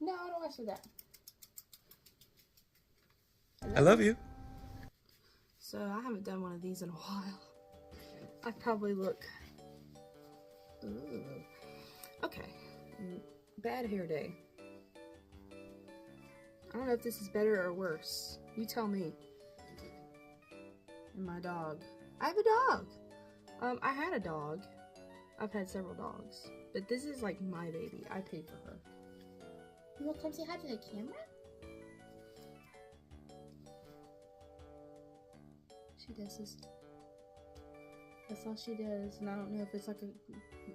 No, I don't answer that. I love you. So I haven't done one of these in a while. I probably look... Ooh. Okay. Bad hair day. I don't know if this is better or worse. You tell me. And my dog. I have a dog! I had a dog. I've had several dogs. But this is like my baby. I paid for her. You want to come say hi to the camera? She does this. That's all she does. And I don't know if it's like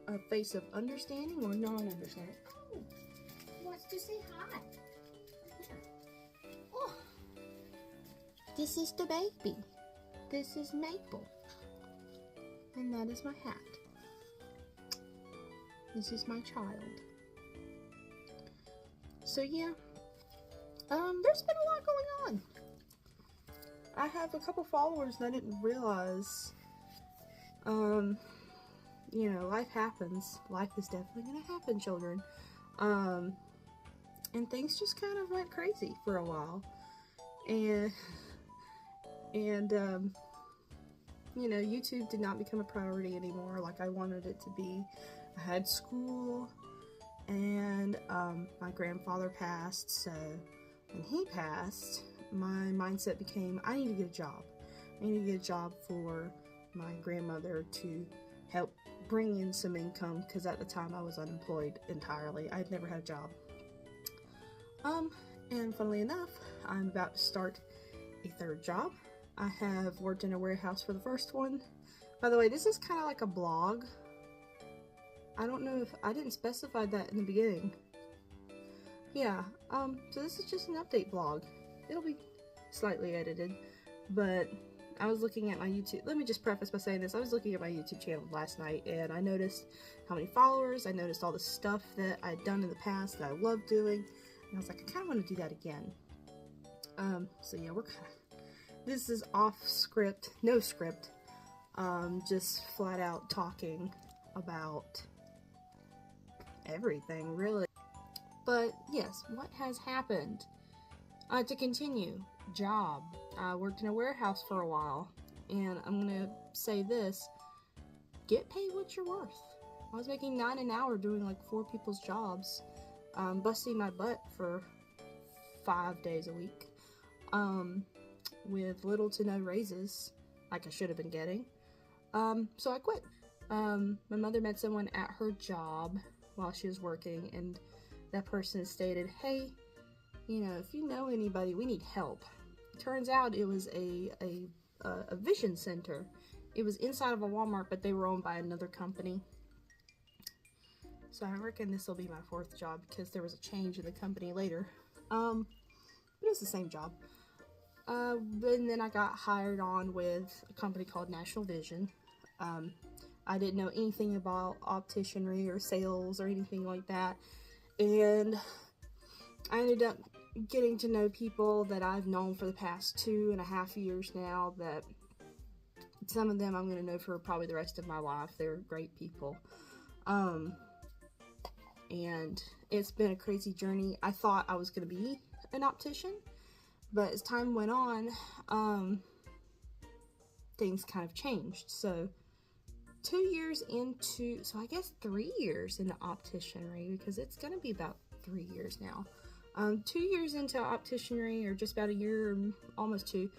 a face of understanding or non-understanding. Oh, he wants to say hi. Oh, This is the baby. This is Maple. And that is my hat. This is my child. So yeah, there's been a lot going on. I have a couple followers and I didn't realize, you know, life happens. Life is definitely gonna happen, children. And things just kind of went crazy for a while. And you know, YouTube did not become a priority anymore like I wanted it to be. I had school, and my grandfather passed, so when he passed, my mindset became, I need to get a job. I need to get a job for my grandmother to help bring in some income, because at the time I was unemployed entirely. I had never had a job. And funnily enough, I'm about to start a third job. I have worked in a warehouse for the first one. By the way, this is kind of like a blog. I don't know if I didn't specify that in the beginning. Yeah, so this is just an update blog. It'll be slightly edited, but I was looking at my YouTube. Let me just preface by saying this. I was looking at my YouTube channel last night and I noticed how many followers. I noticed all the stuff that I'd done in the past that I loved doing. And I was like, I kind of want to do that again. So yeah, this is off script, no script, just flat out talking about everything, really. But yes, what has happened? To continue, job. I worked in a warehouse for a while, and I'm gonna say this: get paid what you're worth. I was making $9 an hour doing like 4 people's jobs, busting my butt for 5 days a week, with little to no raises, like I should have been getting. So I quit. My mother met someone at her job while she was working, and that person stated, hey, you know, if you know anybody, we need help. Turns out it was a vision center. It was inside of a Walmart, but they were owned by another company. So I reckon this will be my 4th job, because there was a change in the company later. But it's the same job. And then I got hired on with a company called National Vision. I didn't know anything about opticianry or sales or anything like that. And I ended up getting to know people that I've known for the past 2.5 years now, that some of them I'm going to know for probably the rest of my life. They're great people. And it's been a crazy journey. I thought I was going to be an optician, but as time went on, things kind of changed. So 2 years into, so I guess 3 years into opticianry, because it's going to be about 3 years now. 2 years into opticianry, or just about a year, almost 2,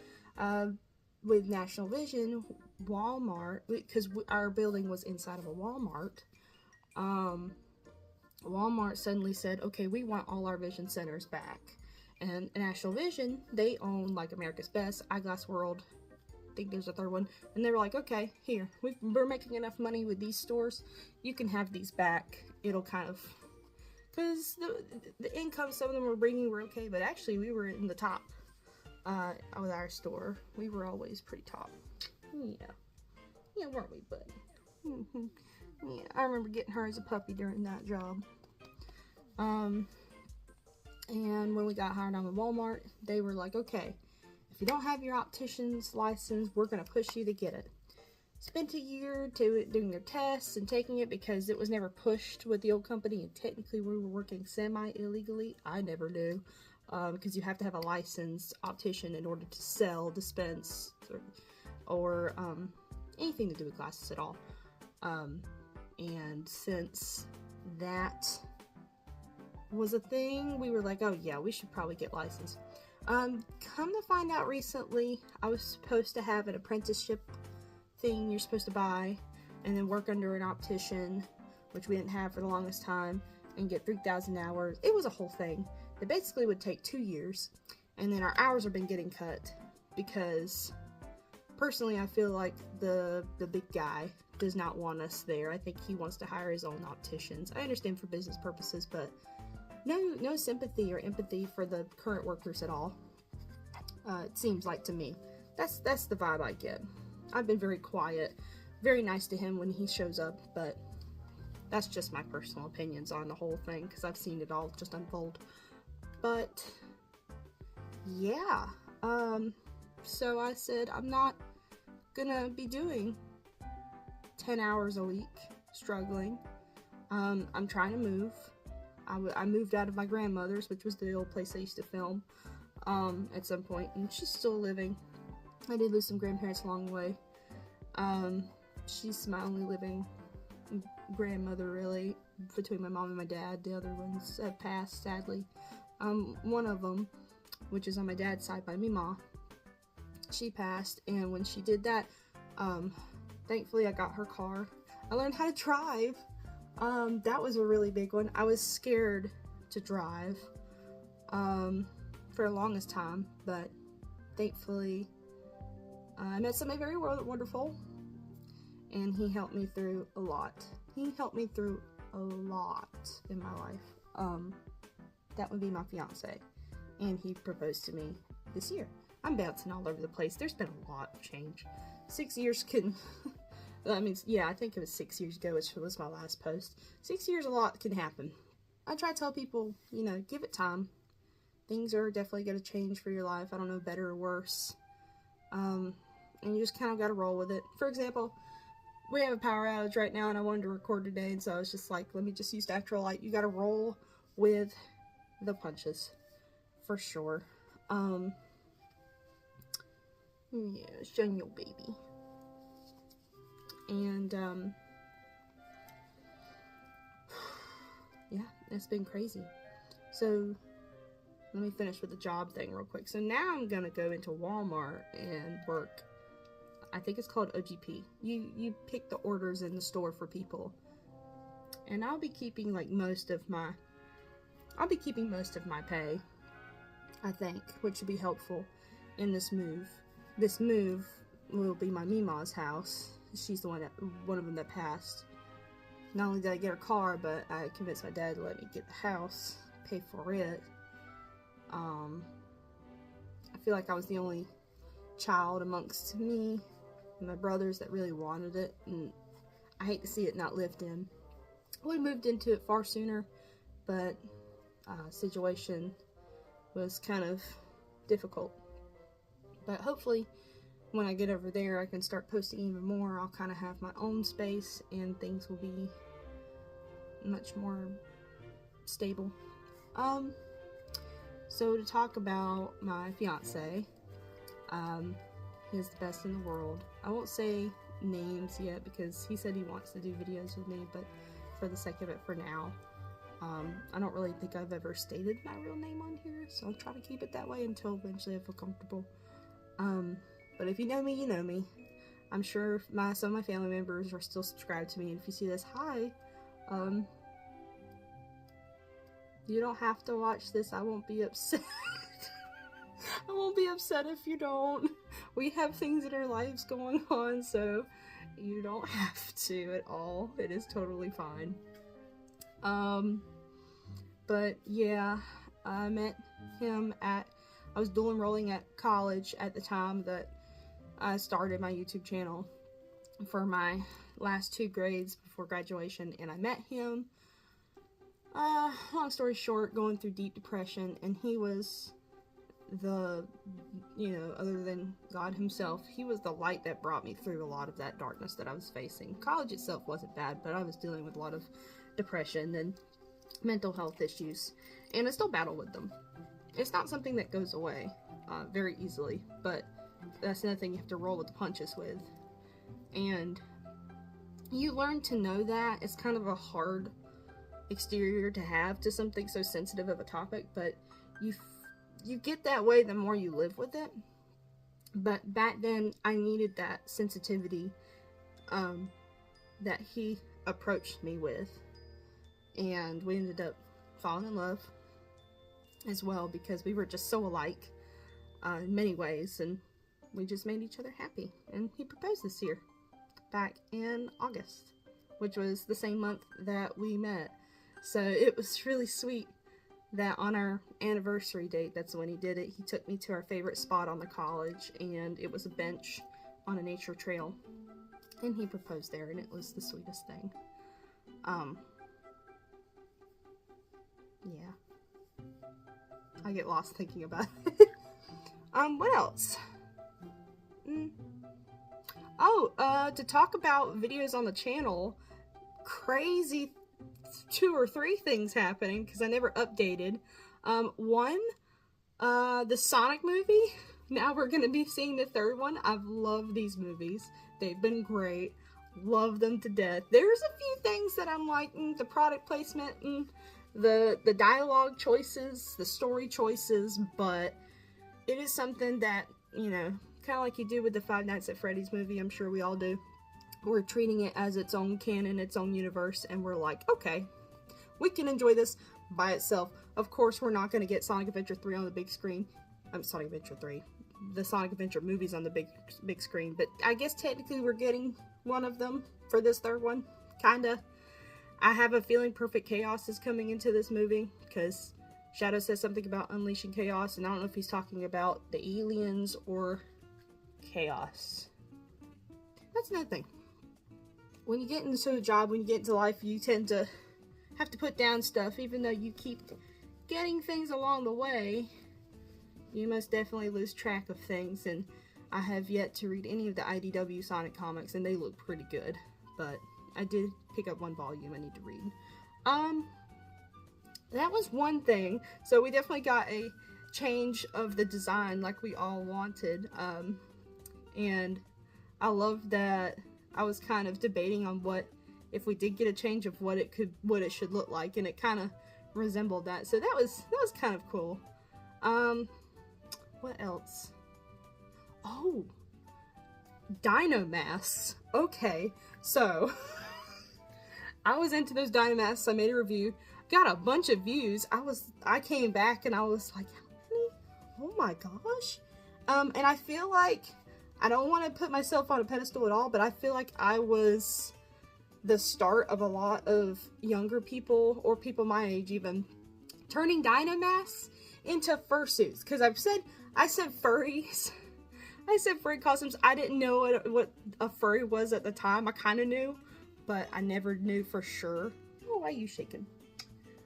with National Vision, Walmart, because our building was inside of a Walmart, Walmart suddenly said, okay, we want all our vision centers back. And National Vision, they own like America's Best, Eyeglass World, I think there's a third one, and they were like, okay, here, we're making enough money with these stores, you can have these back. It'll kind of, because the income some of them were bringing were okay, but actually we were in the top with our store. We were always pretty top. Yeah, weren't we, buddy? Yeah, I remember getting her as a puppy during that job. And when we got hired on with Walmart, they were like, okay, if you don't have your optician's license, we're going to push you to get it. spent a year doing their tests and taking it because it was never pushed with the old company, and technically we were working semi-illegally. I never knew, because you have to have a licensed optician in order to sell, dispense, or anything to do with glasses at all. And since that was a thing, we were like, oh yeah, we should probably get licensed. Come to find out recently, I was supposed to have an apprenticeship thing you're supposed to buy and then work under an optician, which we didn't have for the longest time, and get 3,000 hours. It was a whole thing. It basically would take 2 years, and then our hours have been getting cut because personally I feel like the big guy does not want us there. I think he wants to hire his own opticians. I understand for business purposes, but no sympathy or empathy for the current workers at all. It seems like to me. That's the vibe I get. I've been very quiet, very nice to him when he shows up, but that's just my personal opinions on the whole thing because I've seen it all just unfold. But yeah, so I said I'm not gonna be doing 10 hours a week struggling. I'm trying to move. I moved out of my grandmother's, which was the old place I used to film, at some point, and she's still living. I did lose some grandparents along the way. She's my only living grandmother, really, between my mom and my dad. The other ones have passed, sadly. One of them, which is on my dad's side by Mima, she passed, and when she did that, thankfully I got her car. I learned how to drive. That was a really big one. I was scared to drive, for the longest time, but thankfully I met somebody very wonderful, and he helped me through a lot. He helped me through a lot in my life. That would be my fiance, and he proposed to me this year. I'm bouncing all over the place. There's been a lot of change. 6 years can... I mean, yeah, I think it was 6 years ago, which was my last post. 6 years, a lot can happen. I try to tell people, you know, give it time. Things are definitely going to change for your life. I don't know, better or worse. And you just kind of got to roll with it. For example, we have a power outage right now, and I wanted to record today, and so I was just like, let me just use natural light. You got to roll with the punches, for sure. Yeah, shun your baby. And, yeah, it's been crazy. So, let me finish with the job thing real quick. So now I'm gonna go into Walmart and work. I think it's called OGP. You pick the orders in the store for people. And I'll be keeping, like, most of my pay, I think, which would be helpful in this move. This move will be my Mima's house. She's one of them that passed. Not only did I get her car, but I convinced my dad to let me get the house, pay for it. I feel like I was the only child amongst me and my brothers that really wanted it, and I hate to see it not lived in. I would have moved into it far sooner, but situation was kind of difficult. But hopefully, when I get over there, I can start posting even more. I'll kind of have my own space, and things will be much more stable. So to talk about my fiance, he's the best in the world. I won't say names yet because he said he wants to do videos with me, but for the sake of it for now, I don't really think I've ever stated my real name on here, so I'll try to keep it that way until eventually I feel comfortable. But if you know me, you know me. I'm sure some of my family members are still subscribed to me, and if you see this, hi. You don't have to watch this. I won't be upset. I won't be upset if you don't. We have things in our lives going on, so you don't have to at all. It is totally fine. But yeah, I met him I was dual enrolling at college at the time that I started my YouTube channel for my last 2 grades before graduation, and I met him. Long story short, going through deep depression, and he was the, other than God himself, he was the light that brought me through a lot of that darkness that I was facing. College itself wasn't bad, but I was dealing with a lot of depression and mental health issues, and I still battle with them. It's not something that goes away very easily, but that's another thing you have to roll with the punches with. And you learn to know that. It's kind of a hard exterior to have to something so sensitive of a topic, but you get that way the more you live with it. But back then, I needed that sensitivity that he approached me with, and we ended up falling in love as well, because we were just so alike in many ways, and we just made each other happy. And he proposed this year, back in August, which was the same month that we met. So it was really sweet that on our anniversary date, that's when he did it. He took me to our favorite spot on the college, and it was a bench on a nature trail, and he proposed there, and it was the sweetest thing. Yeah. I get lost thinking about it. What else? To talk about videos on the channel, crazy 2 or 3 things happening, because I never updated. One, the Sonic movie. Now we're going to be seeing the 3rd one. I've loved these movies. They've been great. Love them to death. There's a few things that I'm like, the product placement, the dialogue choices, the story choices, but it is something that, kind of like you do with the Five Nights at Freddy's movie, I'm sure we all do. We're treating it as its own canon, its own universe, and we're like, okay, we can enjoy this by itself. Of course, we're not going to get Sonic Adventure 3 on the big screen. Sonic Adventure 3. The Sonic Adventure movies on the big screen, but I guess technically we're getting one of them for this 3rd one. Kinda. I have a feeling Perfect Chaos is coming into this movie, because Shadow says something about unleashing chaos, and I don't know if he's talking about the aliens or chaos. That's another thing. When you get into a job, when you get into life, you tend to have to put down stuff, even though you keep getting things along the way. You most definitely lose track of things, and I have yet to read any of the IDW Sonic comics, and they look pretty good, but I did pick up 1 volume I need to read. That was one thing. So we definitely got a change of the design like we all wanted. And I love that I was kind of debating on what, if we did get a change of what it should look like, and it kind of resembled that. So that was kind of cool. What else? Oh, dino masks. Okay, so I was into those dino masks. I made a review, got a bunch of views. I came back and I was like, how many? Oh my gosh. And I feel like, I don't want to put myself on a pedestal at all, but I feel like I was the start of a lot of younger people, or people my age even, turning dino masks into fursuits. Because I said furries. I said furry costumes. I didn't know what a furry was at the time. I kind of knew, but I never knew for sure. Oh, why are you shaking?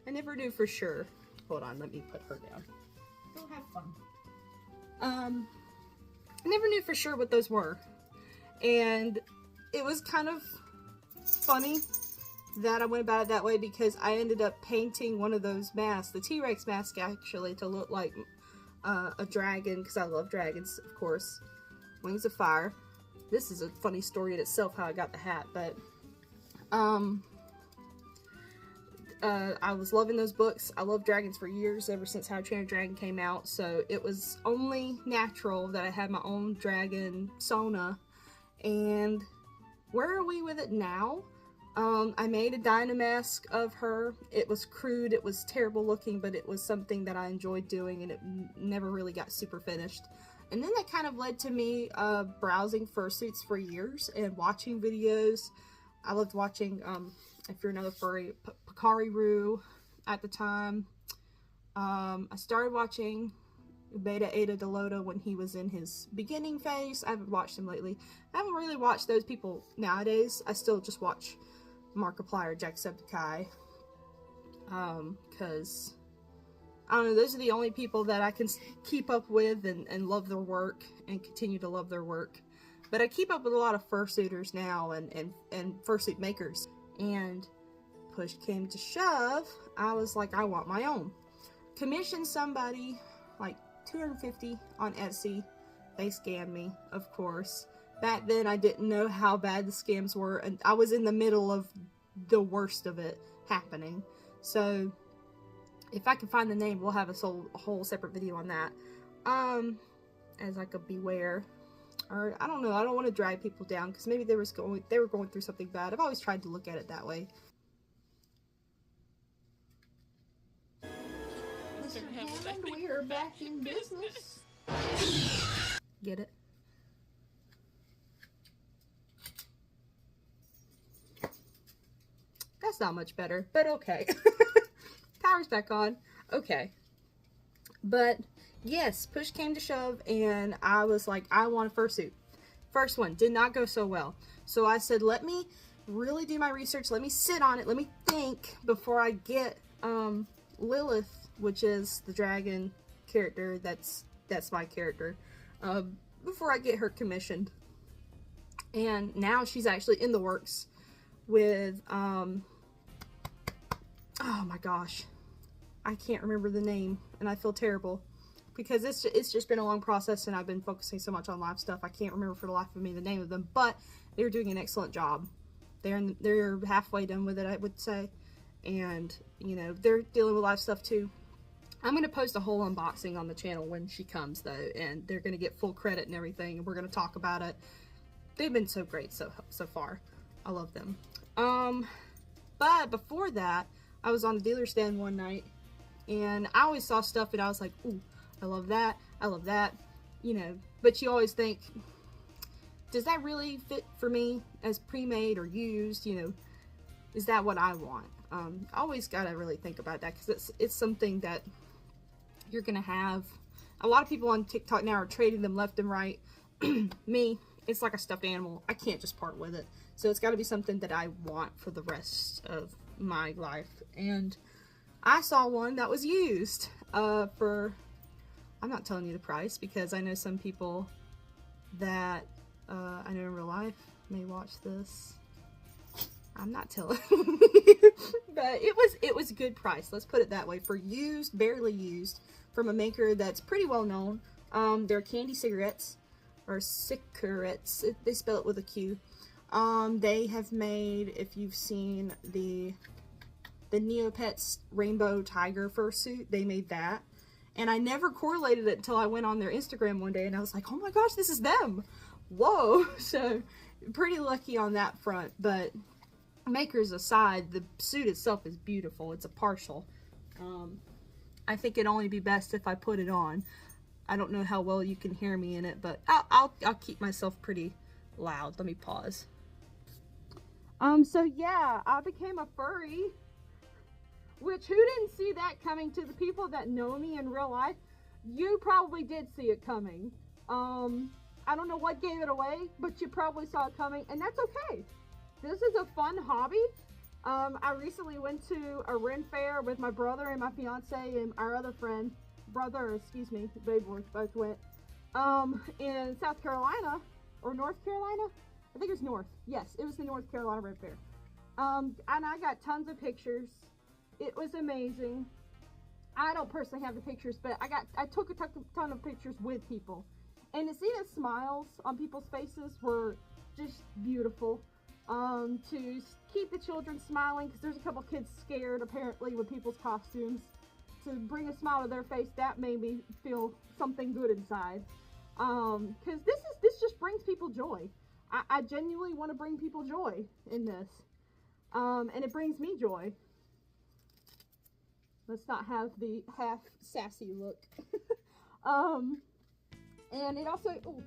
I never knew for sure. Hold on, let me put her down. Go have fun. I never knew for sure what those were. And it was kind of funny that I went about it that way, because I ended up painting one of those masks, the T-Rex mask actually, to look like a dragon, because I love dragons, of course. Wings of Fire. This is a funny story in itself, how I got the hat, but I was loving those books. I loved dragons for years, ever since How to Train Your Dragon came out, so it was only natural that I had my own dragon, Sona. And where are we with it now? I made a dino mask of her. It was crude, it was terrible looking, but it was something that I enjoyed doing, and it never really got super finished. And then that kind of led to me browsing fursuits for years and watching videos. I loved watching, if you're another furry, Pakari at the time. I started watching Beta Ada Delota when he was in his beginning phase. I haven't watched him lately. I haven't really watched those people nowadays. I still just watch Markiplier, Jacksepticeye, because I don't know, those are the only people that I can keep up with and love their work and continue to love their work. But I keep up with a lot of fursuiters now and fursuit makers. And push came to shove, I was like, I want my own. Commissioned somebody like $250 on Etsy. They scammed me, of course. Back then, I didn't know how bad the scams were, and I was in the middle of the worst of it happening. So, if I can find the name, we'll have a whole separate video on that. As I could beware. Or, I don't know, I don't want to drag people down, because maybe they were going through something bad. I've always tried to look at it that way. Mr. Hammond, we are back in business. Get it? That's not much better, but okay. Power's back on. Okay. But, yes, push came to shove, and I was like, I want a fursuit. First one did not go so well. So I said, let me really do my research. Let me sit on it. Let me think before I get Lilith, which is the dragon character. That's my character. Before I get her commissioned. And now she's actually in the works with, oh my gosh, I can't remember the name, and I feel terrible, because it's just been a long process, and I've been focusing so much on live stuff, I can't remember for the life of me the name of them, but they're doing an excellent job. They're halfway done with it, I would say, and, you know, they're dealing with live stuff too. I'm going to post a whole unboxing on the channel when she comes, though, and they're going to get full credit and everything, and we're going to talk about it. They've been so great so far. I love them. But before that, I was on the dealer stand one night, and I always saw stuff, and I was like, ooh, I love that, you know, but you always think, does that really fit for me as pre-made or used, you know, is that what I want? I always gotta really think about that, because it's something that you're gonna have. A lot of people on TikTok now are trading them left and right. Me, it's like a stuffed animal. I can't just part with it. So it's got to be something that I want for the rest of my life. And I saw one that was used for, I'm not telling you the price, because I know some people that I know in real life may watch this. I'm not telling you, but it was a good price. Let's put it that way. For used, barely used, from a maker that's pretty well known. They're candy cigarettes, or cigarettes. They spell it with a Q. They have made, if you've seen the Neopets Rainbow Tiger fursuit, they made that. And I never correlated it until I went on their Instagram one day, and I was like, oh my gosh, this is them. Whoa. So, pretty lucky on that front, but makers aside, the suit itself is beautiful. It's a partial. I think it'd only be best if I put it on. I don't know how well you can hear me in it, but I'll keep myself pretty loud. Let me pause. So yeah, I became a furry, which who didn't see that coming? To the people that know me in real life, you probably did see it coming. I don't know what gave it away, but you probably saw it coming, and that's okay. This is a fun hobby. I recently went to a Ren fair with my brother and my fiance and our other friend, babe both went, in South Carolina, or North Carolina? I think it was North. Yes, it was the North Carolina Ren Fair. And I got tons of pictures. It was amazing. I don't personally have the pictures, but I took a ton of pictures with people. And to see the smiles on people's faces were just beautiful. To keep the children smiling, because there's a couple kids scared apparently with people's costumes. To bring a smile to their face, that made me feel something good inside. Because this just brings people joy. I genuinely want to bring people joy in this. And it brings me joy. Let's not have the half sassy look. And it also, ooh,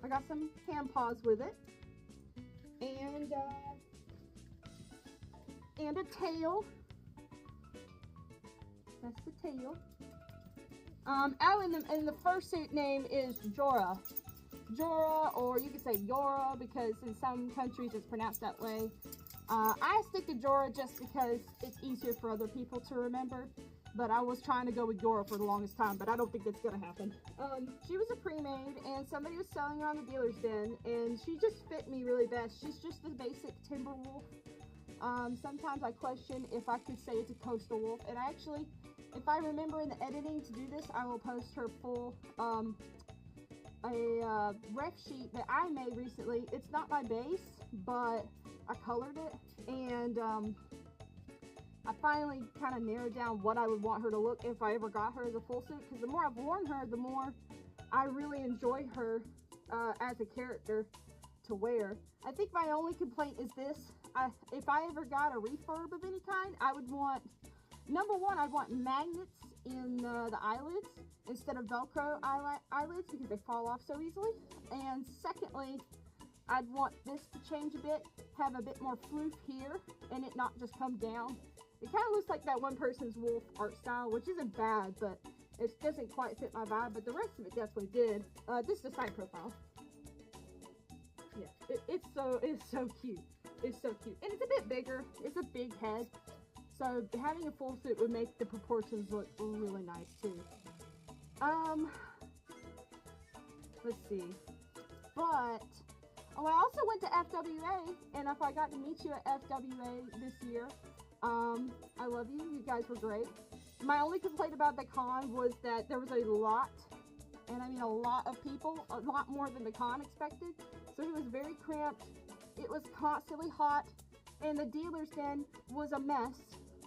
I got some hand paws with it. And a tail. That's the tail. And the fursuit name is Jorah. Jorah, or you could say Yora, because in some countries it's pronounced that way. I stick to Jorah just because it's easier for other people to remember. But I was trying to go with Jorah for the longest time, but I don't think that's gonna happen. She was a pre-made, and somebody was selling her on the dealer's den, and she just fit me really best. She's just the basic timber wolf. Sometimes I question if I could say it's a coastal wolf, and I actually, if I remember in the editing to do this, I will post her full, ref sheet that I made recently. It's not my base, but I colored it, and, I finally kind of narrowed down what I would want her to look if I ever got her as a full suit, because the more I've worn her, the more I really enjoy her as a character to wear. I think my only complaint is this. If I ever got a refurb of any kind, I would want, number one, I'd want magnets in the eyelids instead of Velcro eyelids because they fall off so easily. And secondly, I'd want this to change a bit, have a bit more floof here, and it not just come down. It kind of looks like that one person's wolf art style, which isn't bad, but it doesn't quite fit my vibe, but the rest of it definitely did. This is the side profile. Yeah, it's so cute. It's so cute. And it's a bit bigger. It's a big head. So having a full suit would make the proportions look really nice too. Let's see. But, oh, I also went to FWA, and if I got to meet you at FWA this year, I love you. You guys were great. My only complaint about the con was that there was a lot, and I mean a lot of people, a lot more than the con expected. So it was very cramped. It was constantly hot, and the dealer's den was a mess.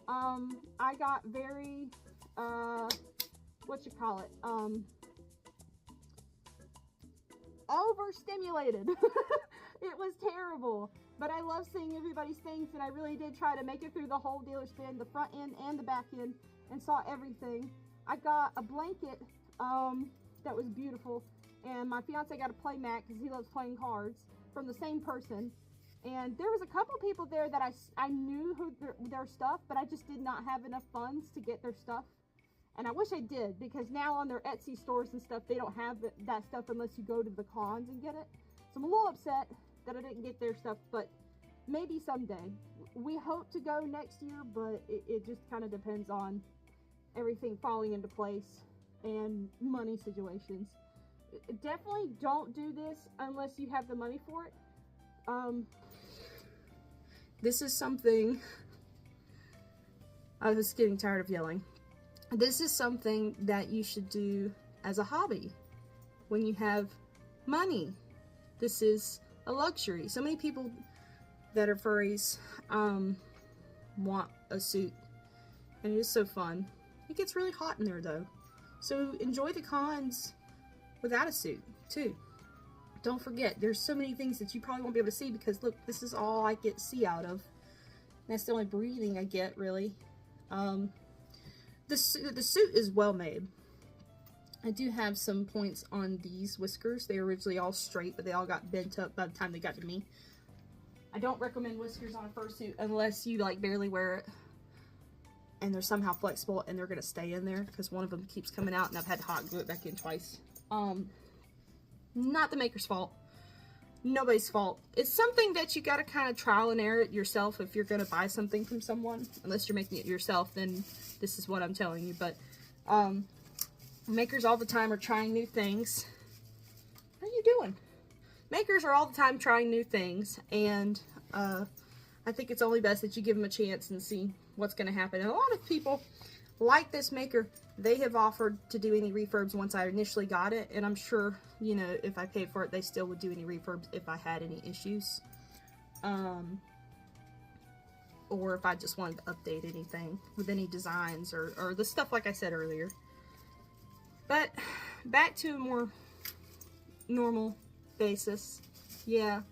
I got very, overstimulated. It was terrible. But I love seeing everybody's things, and I really did try to make it through the whole dealer's den, the front end and the back end, and saw everything. I got a blanket that was beautiful, and my fiance got a play mat because he loves playing cards from the same person. And there was a couple people there that I knew who their stuff, but I just did not have enough funds to get their stuff. And I wish I did, because now on their Etsy stores and stuff, they don't have that stuff unless you go to the cons and get it. So I'm a little upset that I didn't get their stuff, but maybe someday. We hope to go next year, but it just kind of depends on everything falling into place and money situations. Definitely don't do this unless you have the money for it. This is something, I was getting tired of yelling. This is something that you should do as a hobby when you have money. This is a luxury. So many people that are furries want a suit, and it is so fun. It gets really hot in there though, so enjoy the cons without a suit too. Don't forget, there's so many things that you probably won't be able to see, because look, this is all I get to see out of. That's the only breathing I get, really. The suit is well made. I do have some points on these whiskers. They were originally all straight, but they all got bent up by the time they got to me. I don't recommend whiskers on a fursuit unless you like barely wear it and they're somehow flexible and they're gonna stay in there, because one of them keeps coming out and I've had to hot glue it back in twice. Not the maker's fault. Nobody's fault. It's something that you gotta kind of trial and error it yourself if you're gonna buy something from someone. Unless you're making it yourself, then this is what I'm telling you. But makers all the time are trying new things. What are you doing? Makers are all the time trying new things, and I think it's only best that you give them a chance and see what's going to happen. And a lot of people like this maker, they have offered to do any refurbs once I initially got it, and I'm sure, you know, if I paid for it, they still would do any refurbs if I had any issues. Or if I just wanted to update anything with any designs or the stuff like I said earlier. But back to a more normal basis. Yeah,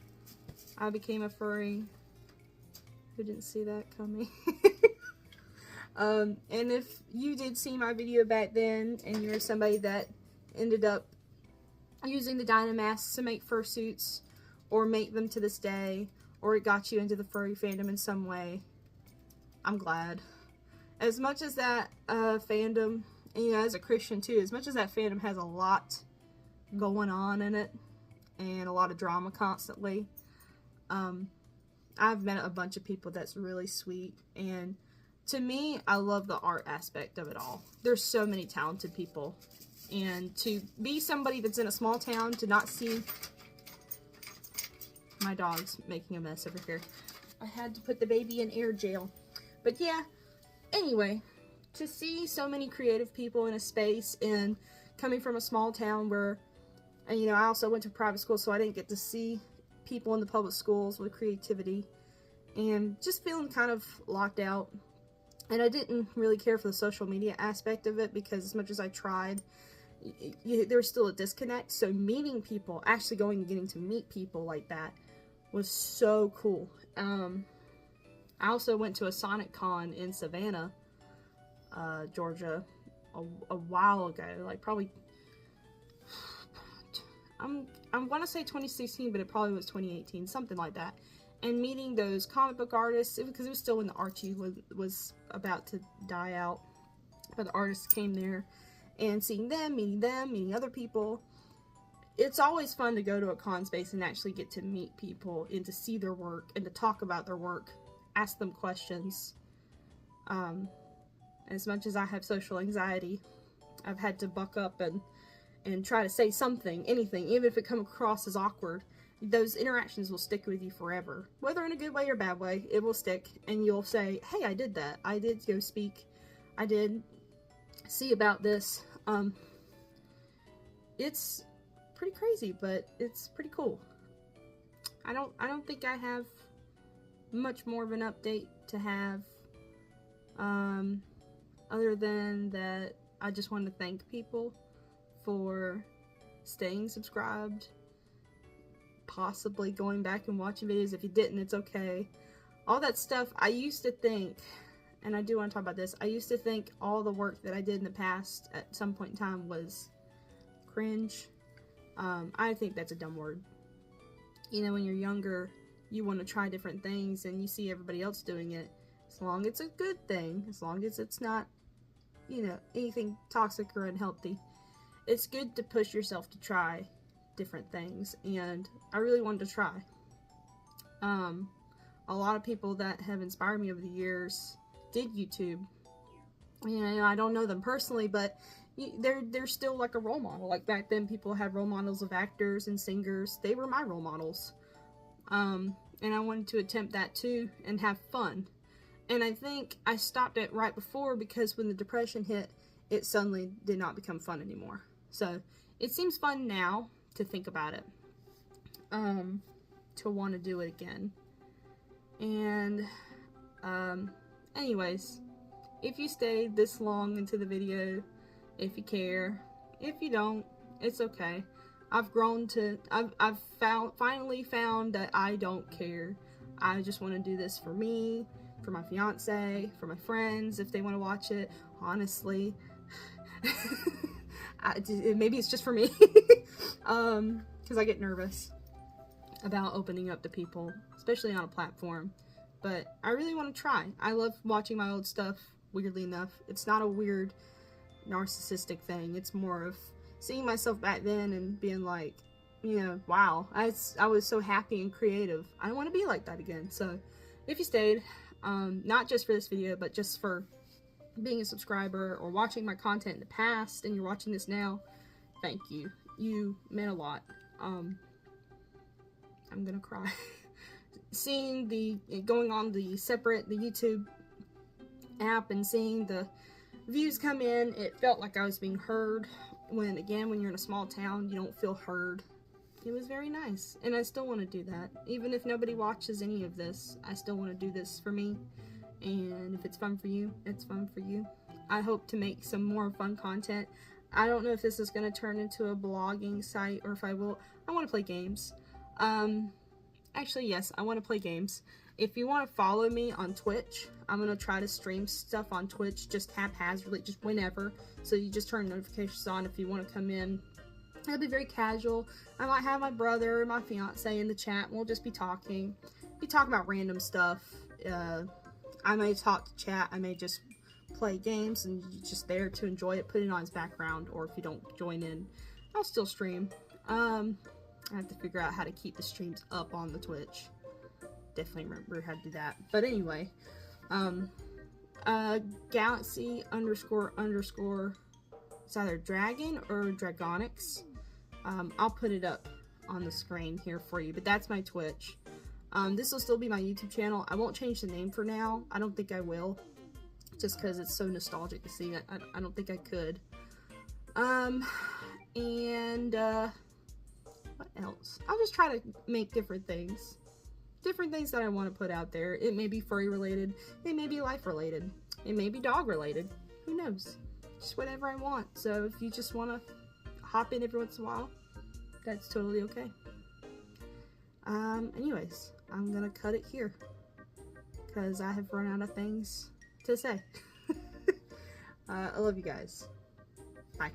I became a furry. Who didn't see that coming? And if you did see my video back then and you're somebody that ended up using the Dynamasks to make fursuits or make them to this day, or it got you into the furry fandom in some way, I'm glad. As much as that fandom, and, you know, as a Christian too, as much as that fandom has a lot going on in it and a lot of drama constantly, I've met a bunch of people that's really sweet, and to me, I love the art aspect of it all. There's so many talented people, and to be somebody that's in a small town, to not see... My dog's making a mess over here. I had to put the baby in air jail. But yeah, anyway, to see so many creative people in a space, and coming from a small town where, you know, I also went to private school, so I didn't get to see people in the public schools with creativity, and just feeling kind of locked out. And I didn't really care for the social media aspect of it, because as much as I tried, there was still a disconnect. So meeting people, actually going and getting to meet people like that, was so cool. I also went to a Sonic Con in Savannah, Georgia, a while ago, like probably, I'm going to say 2016, but it probably was 2018, something like that. And meeting those comic book artists, because it was still when the Archie was about to die out, but the artists came there, and seeing them, meeting other people. It's always fun to go to a con space and actually get to meet people, and to see their work, and to talk about their work, ask them questions. As much as I have social anxiety, I've had to buck up and try to say something, anything, even if it comes across as awkward. Those interactions will stick with you forever. Whether in a good way or bad way, it will stick, and you'll say, hey, I did that. I did go speak. I did see about this. It's pretty crazy, but it's pretty cool. I don't think I have much more of an update to have, other than that I just want to thank people for staying subscribed, possibly going back and watching videos. If you didn't, it's okay. All that stuff, I used to think, and I do want to talk about this, I used to think all the work that I did in the past at some point in time was cringe. I think that's a dumb word. You know, when you're younger, you want to try different things, and you see everybody else doing it. As long as it's a good thing, as long as it's not, you know, anything toxic or unhealthy, it's good to push yourself to try different things, and I really wanted to try. A lot of people that have inspired me over the years did YouTube. You know, I don't know them personally, but they're still like a role model. Like back then, people had role models of actors and singers. They were my role models. And I wanted to attempt that too and have fun. And I think I stopped it right before, because when the depression hit, it suddenly did not become fun anymore. So it seems fun now to think about it, to want to do it again. And anyways, if you stayed this long into the video, if you care, if you don't, it's okay. I've grown to, I've finally found that I don't care. I just want to do this for me, for my fiance, for my friends, if they want to watch it. Honestly, maybe it's just for me, because I get nervous about opening up to people, especially on a platform. But I really want to try. I love watching my old stuff, weirdly enough. It's not a weird narcissistic thing. It's more of seeing myself back then and being like, you know, wow, I was so happy and creative. I want to be like that again. So if you stayed, not just for this video, but just for being a subscriber or watching my content in the past, and you're watching this now, thank you. You meant a lot. I'm gonna cry. Seeing going on the YouTube app and seeing the views come in, it felt like I was being heard. When you're in a small town, you don't feel heard. It was very nice, and I still want to do that. Even if nobody watches any of this, I still want to do this for me. And if it's fun for you, it's fun for you. I hope to make some more fun content. I don't know if this is going to turn into a blogging site, or if I will. I want to play games. Actually, yes, I want to play games. If you want to follow me on Twitch, I'm going to try to stream stuff on Twitch just haphazardly, just whenever. So you just turn notifications on if you want to come in. It'll be very casual. I might have my brother or my fiance in the chat, and we'll just be talking. About random stuff. I may talk to chat. I may just play games, and you're just there to enjoy it, put it on as background, or if you don't join in, I'll still stream. I have to figure out how to keep the streams up on the Twitch. definitely remember how to do that. But anyway, Galaxy __ it's either Dragon or Dragonics. I'll put it up on the screen here for you, but that's my Twitch. This will still be my YouTube channel. I won't change the name for now. I don't think I will, just because it's so nostalgic to see. I don't think I could. What else? I'll just try to make different things that I want to put out there. It may be furry related, it may be life related, it may be dog related, who knows, just whatever I want. So if you just want to hop in every once in a while, that's totally okay. Anyways, I'm gonna cut it here because I have run out of things to say. I love you guys. Bye.